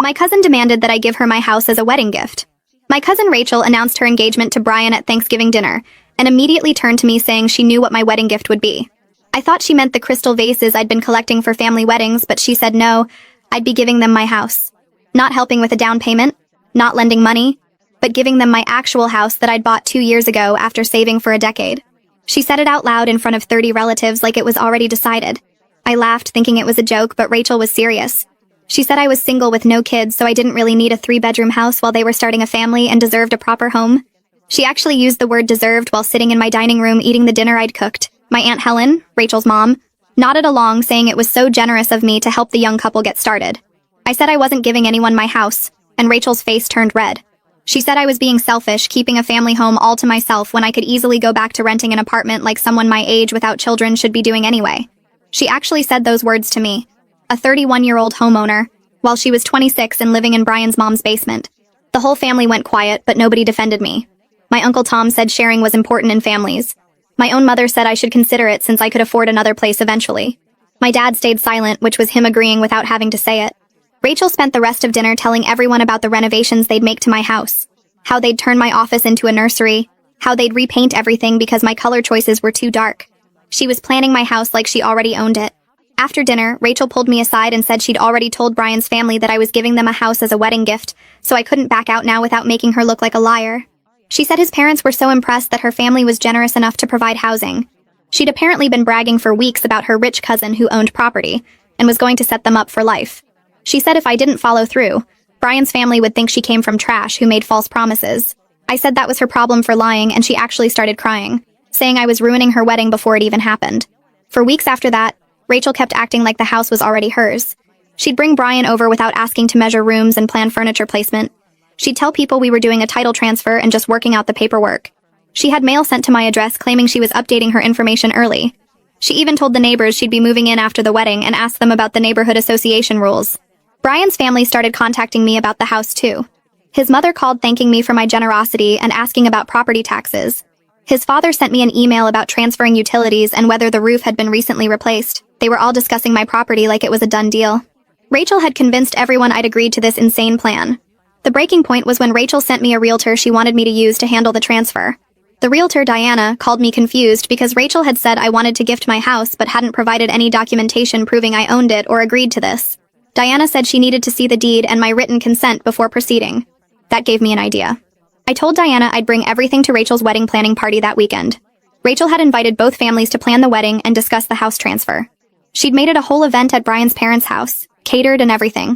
My cousin demanded that I give her my house as a wedding gift. My cousin Rachel announced her engagement to Brian at Thanksgiving dinner, and immediately turned to me saying she knew what my wedding gift would be. I thought she meant the crystal vases I'd been collecting for family weddings, but she said no, I'd be giving them my house. Not helping with a down payment, not lending money, but giving them my actual house that I'd bought 2 years ago after saving for a decade. She said it out loud in front of 30 relatives like it was already decided. I laughed, thinking it was a joke, but Rachel was serious. She said I was single with no kids, so I didn't really need a 3-bedroom house while they were starting a family and deserved a proper home. She actually used the word deserved while sitting in my dining room eating the dinner I'd cooked. My Aunt Helen, Rachel's mom, nodded along, saying it was so generous of me to help the young couple get started. I said I wasn't giving anyone my house, and Rachel's face turned red. She said I was being selfish, keeping a family home all to myself when I could easily go back to renting an apartment like someone my age without children should be doing anyway. She actually said those words to me, a 31-year-old homeowner, while she was 26 and living in Brian's mom's basement. The whole family went quiet, but nobody defended me. My Uncle Tom said sharing was important in families. My own mother said I should consider it since I could afford another place eventually. My dad stayed silent, which was him agreeing without having to say it. Rachel spent the rest of dinner telling everyone about the renovations they'd make to my house, how they'd turn my office into a nursery, how they'd repaint everything because my color choices were too dark. She was planning my house like she already owned it. After dinner, Rachel pulled me aside and said she'd already told Brian's family that I was giving them a house as a wedding gift, so I couldn't back out now without making her look like a liar. She said his parents were so impressed that her family was generous enough to provide housing. She'd apparently been bragging for weeks about her rich cousin who owned property, and was going to set them up for life. She said if I didn't follow through, Brian's family would think she came from trash who made false promises. I said that was her problem for lying, and she actually started crying, saying I was ruining her wedding before it even happened. For weeks after that, Rachel kept acting like the house was already hers. She'd bring Brian over without asking to measure rooms and plan furniture placement. She'd tell people we were doing a title transfer and just working out the paperwork. She had mail sent to my address claiming she was updating her information early. She even told the neighbors she'd be moving in after the wedding and asked them about the neighborhood association rules. Brian's family started contacting me about the house too. His mother called thanking me for my generosity and asking about property taxes. His father sent me an email about transferring utilities and whether the roof had been recently replaced. They were all discussing my property like it was a done deal. Rachel had convinced everyone I'd agreed to this insane plan. The breaking point was when Rachel sent me a realtor she wanted me to use to handle the transfer. The realtor, Diana, called me confused because Rachel had said I wanted to gift my house but hadn't provided any documentation proving I owned it or agreed to this. Diana said she needed to see the deed and my written consent before proceeding. That gave me an idea. I told Diana I'd bring everything to Rachel's wedding planning party that weekend. Rachel had invited both families to plan the wedding and discuss the house transfer. She'd made it a whole event at Brian's parents' house, catered and everything.